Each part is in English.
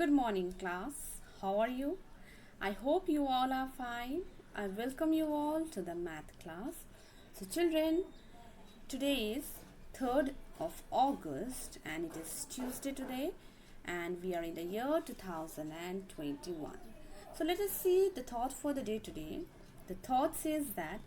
Good morning, class. How are you? I hope you all are fine. I welcome you all to the math class. So, children, today is 3rd of August and it is Tuesday today, and we are in the year 2021. So, let us see the thought for the day today. The thought says that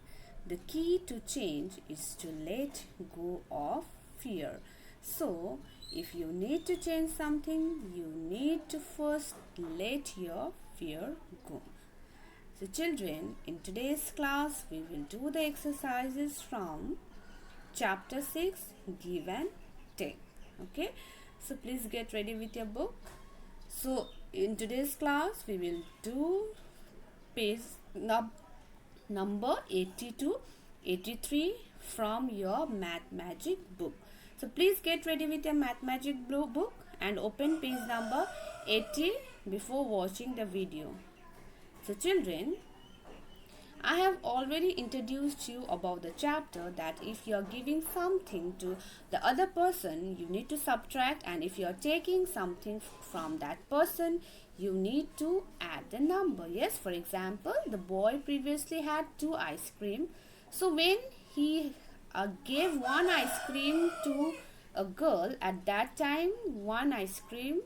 the key to change is to let go of fear. So, if you need to change something, you need to first let your fear go. So, children, in today's class, we will do the exercises from chapter 6, Give and Take. Okay, so please get ready with your book. So, in today's class, we will do page number 80 to 83 from your Math Magic book. So please get ready with your Math Magic book and open page number 80 before watching the video. So children, I have already introduced you about the chapter that if you are giving something to the other person, you need to subtract, and if you are taking something from that person, you need to add the number. Yes, for example, the boy previously had 2 ice cream. So when he gave 1 ice cream to a girl, at that time 1 ice cream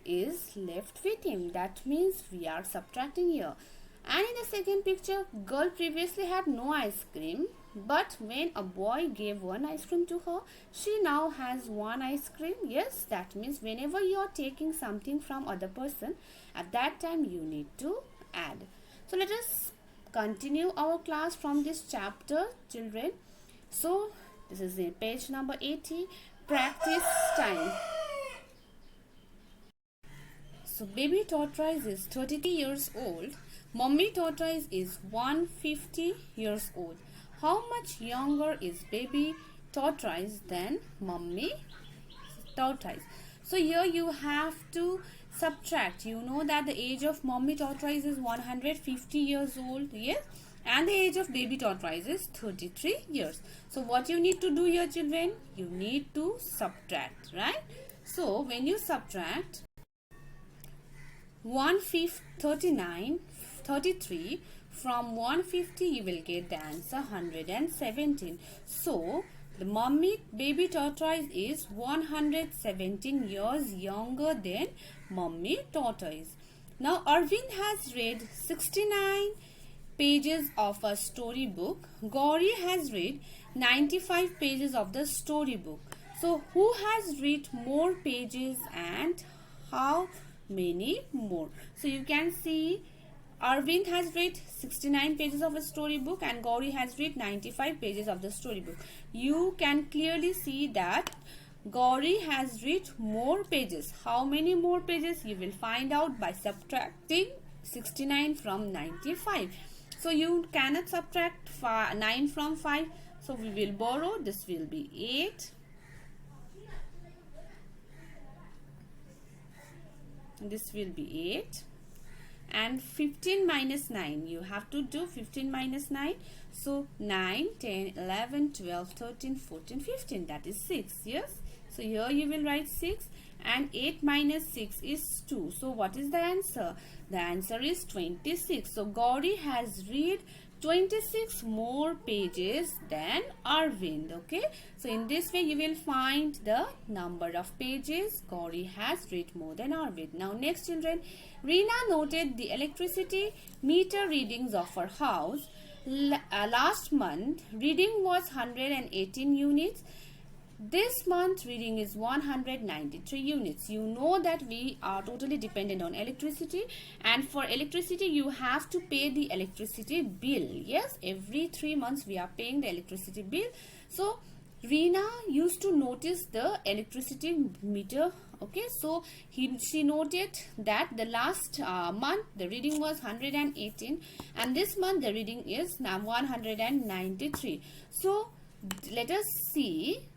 is left with him. That means we are subtracting here. And in the second picture, girl previously had no ice cream, but when a boy gave 1 ice cream to her, she now has 1 ice cream. Yes, that means whenever you are taking something from other person, at that time you need to add. So let us continue our class from this chapter, children. So this is in page number 80, practice time. So baby tortoise is 33 years old. Mummy tortoise is 150 years old. How much younger is baby tortoise than mummy tortoise? So here you have to subtract. You know that the age of mummy tortoise is 150 years old. Yes. And the age of baby tortoise is 33 years. So what you need to do here, children? You need to subtract, right? So when you subtract 33 from 150, you will get the answer 117. So the mummy baby tortoise is 117 years younger than mummy tortoise. Now Arvind has read 69 pages of a storybook. Gauri has read 95 pages of the storybook. So who has read more pages and how many more? So you can see Arvind has read 69 pages of a storybook and Gauri has read 95 pages of the storybook. You can clearly see that Gauri has read more pages. How many more pages? You will find out by subtracting 69 from 95. So you cannot subtract 9 from 5. So we will borrow. This will be 8. This will be 8. And 15 minus 9. You have to do 15 minus 9. So 9, 10, 11, 12, 13, 14, 15. That is 6. Yes. So here you will write 6. And 8 minus 6 is 2. So what is the answer? The answer is 26. So Gauri has read 26 more pages than Arvind. Okay. So in this way you will find the number of pages Gauri has read more than Arvind. Now next, children, Reena noted the electricity meter readings of her house. Last month reading was 118 units. This month reading is 193 units. You know that we are totally dependent on electricity, and for electricity you have to pay the electricity bill. Yes, every 3 months we are paying the electricity bill. So Reena used to notice the electricity meter. Okay, so she noted that the last month the reading was 118 and this month the reading is now 193. So let us see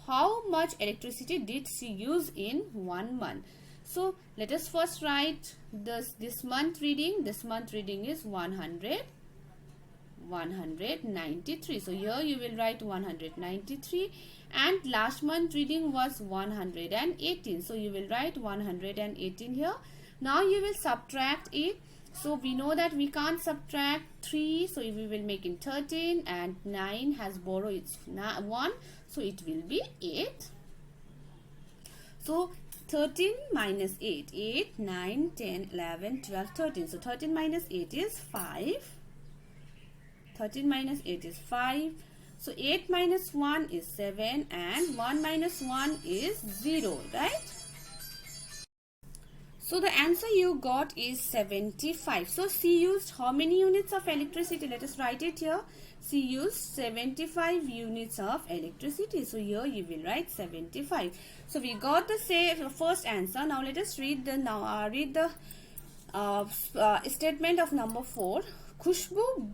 how much electricity did she use in 1 month. So let us first write this month reading. This month reading is 193. So here you will write 193 and last month reading was 118. So you will write 118 here. Now you will subtract it. So we know that we can't subtract 3, so we will make it 13, and 9 has borrowed its 1, so it will be 8. So 13 minus 8, 8, 9, 10, 11, 12, 13. So 13 minus 8 is 5. 13 minus 8 is 5. So 8 minus 1 is 7, and 1 minus 1 is 0, right? So the answer you got is 75. So she used how many units of electricity? Let us write it here. She used 75 units of electricity. So here you will write 75. So we got the first answer. Now let us read the statement of number 4. Khushbu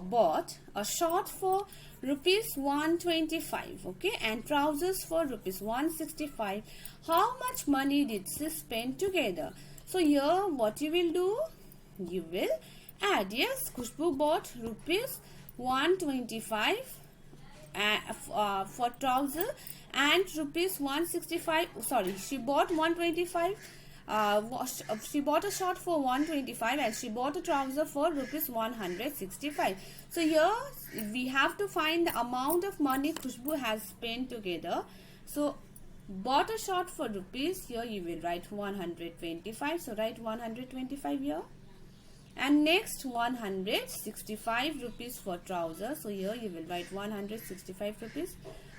bought a shirt for rupees 125, okay, and trousers for rupees 165. How much money did she spend together? So here what you will do, you will add. Yes, Khushbu bought rupees 125 for trouser and rupees 165. Sorry, she bought 125. She bought a shirt for 125 and she bought a trouser for rupees 165. So here we have to find the amount of money Khushbu has spent together. So bought a shirt for rupees, here you will write 125. So write 125 here. And next 165 rupees for trouser. So here you will write 165 rupees.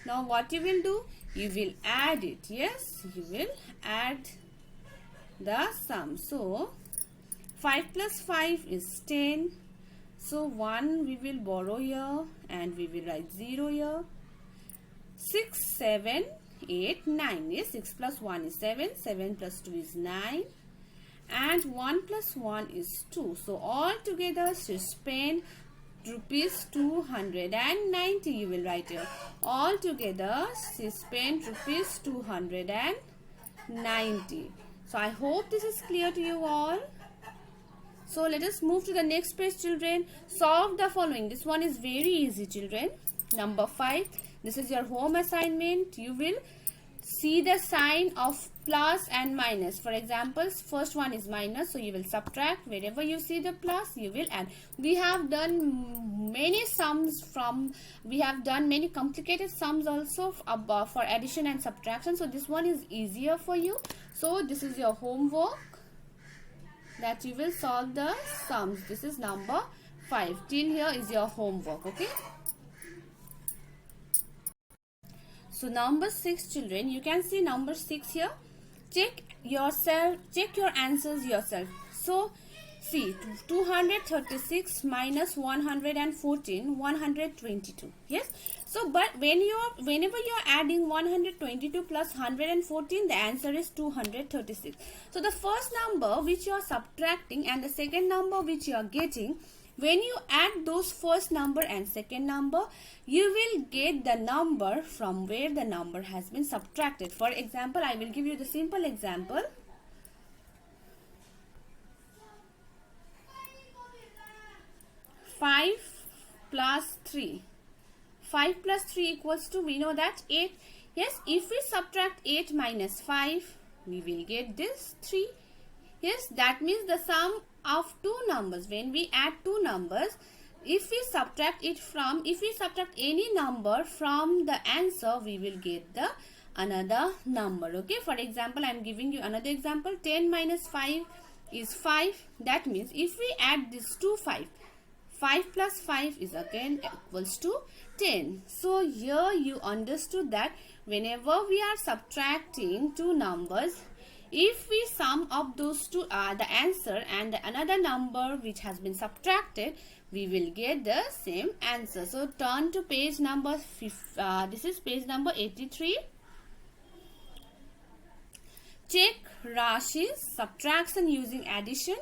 Now what you will do? You will add it. Yes, you will add the sum. So 5 plus 5 is 10. So 1 we will borrow here and we will write 0 here. 6, 7, 8, 9. Yes, 6 plus 1 is 7. 7 plus 2 is 9. And 1 plus 1 is 2. So all together she spent rupees 290. You will write here. All together she spent rupees 290. So I hope this is clear to you all. So let us move to the next page, children. Solve the following. This one is very easy, children. Number 5. This is your home assignment. You will see the sign of plus and minus. For example, first one is minus, so you will subtract. Wherever you see the plus, you will add. We have done many sums we have done many complicated sums also for addition and subtraction. So this one is easier for you. So this is your homework, that you will solve the sums. This is number 5. Till here is your homework, okay? So number 6, children, you can see number 6 here. Check your answers yourself. So see, 236 minus 114, 122. Yes. So but whenever you are adding 122 plus 114, the answer is 236. So the first number which you are subtracting and the second number which you are getting, when you add those first number and second number, you will get the number from where the number has been subtracted. For example, I will give you the simple example. 5 plus 3. 5 plus 3 equals to, we know that 8. Yes, if we subtract 8 minus 5, we will get this 3. Yes, that means the sum of two numbers. When we add two numbers, if we subtract any number from the answer, we will get the another number. Okay, for example, I am giving you another example. 10 minus 5 is 5. That means if we add this to 5, 5 plus 5 is again equals to 10. So here you understood that whenever we are subtracting two numbers, if we sum up those two, the answer and another number which has been subtracted, we will get the same answer. So turn to page number this is page number 83. Check Rashi's subtraction using addition.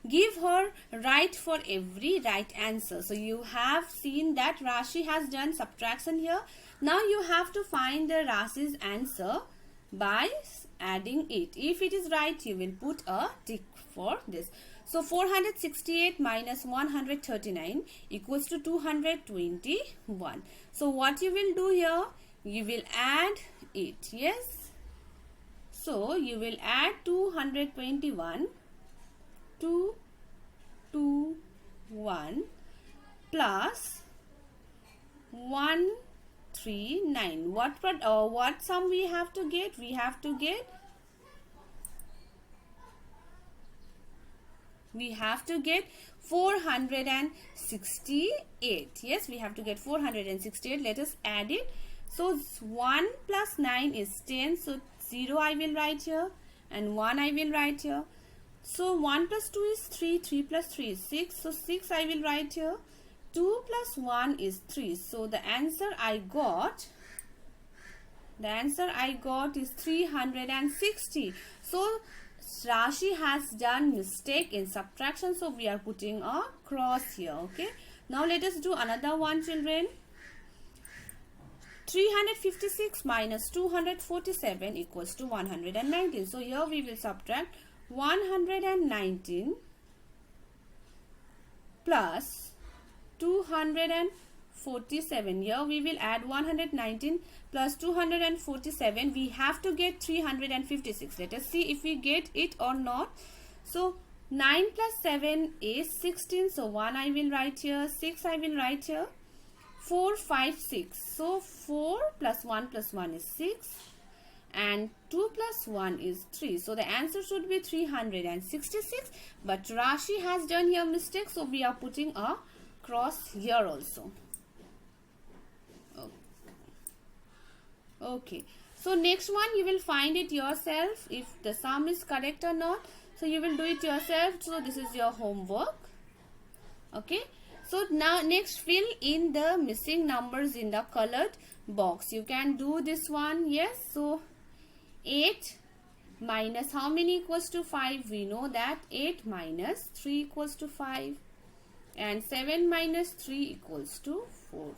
Give her right for every right answer. So you have seen that Rashi has done subtraction here. Now you have to find the Rashi's answer by adding it. If it is right, you will put a tick for this. So 468 minus 139 equals to 221. So what you will do here, you will add it. Yes, so you will add 221 221 plus 139. What sum we have to get? We have to get 468. Yes, we have to get 468. Let us add it. So 1 plus 9 is 10. So 0 I will write here and 1 I will write here. So 1 plus 2 is 3. 3 plus 3 is 6. So 6 I will write here. 2 plus 1 is 3. So the answer I got is 360. So Rashi has done mistake in subtraction, so we are putting a cross here. Okay, now let us do another one, children. 356 minus 247 equals to 119. So here we will subtract 119 plus 247. Here we will add 119 plus 247. We have to get 356. Let us see if we get it or not. So 9 plus 7 is 16. So 1 I will write here, 6 I will write here, 4, 5, 6. So 4 plus 1 is 6 and 2 plus 1 is 3. So the answer should be 366. But Rashi has done here mistake. So we are putting a cross here also. Okay, so next one you will find it yourself if the sum is correct or not. So you will do it yourself. So this is your homework. Okay, so now next fill in the missing numbers in the colored box. You can do this one. Yes, so 8 minus how many equals to 5? We know that 8 minus 3 equals to 5 and 7 minus 3 equals to 4.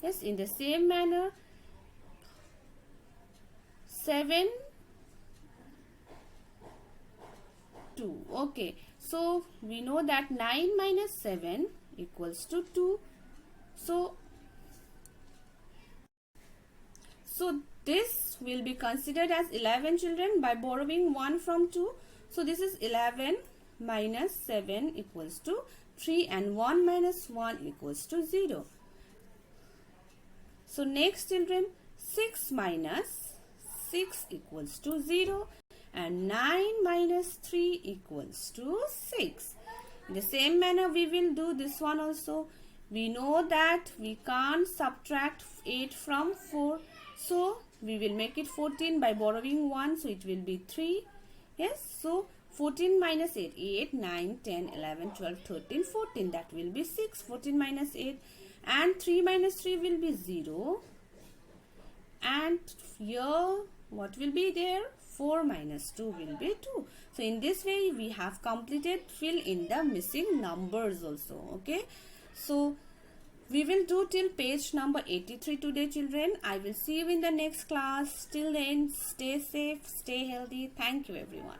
Yes, in the same manner 7 2. Okay, so we know that 9 minus 7 equals to 2. So this will be considered as 11, children, by borrowing 1 from 2. So this is 11 minus 7 equals to 3 and 1 minus 1 equals to 0. So next, children, 6 minus 6 equals to 0 and 9 minus 3 equals to 6. In the same manner we will do this one also. We know that we can't subtract 8 from 4. So we will make it 14 by borrowing 1. So it will be 3. Yes. So 14 minus 8. 8, 9, 10, 11, 12, 13, 14. That will be 6. 14 minus 8. And 3 minus 3 will be 0. And here what will be there? 4 minus 2 will be 2. So in this way we have completed fill in the missing numbers also. Okay. So we will do till page number 83 today, children. I will see you in the next class. Till then, stay safe, stay healthy. Thank you, everyone.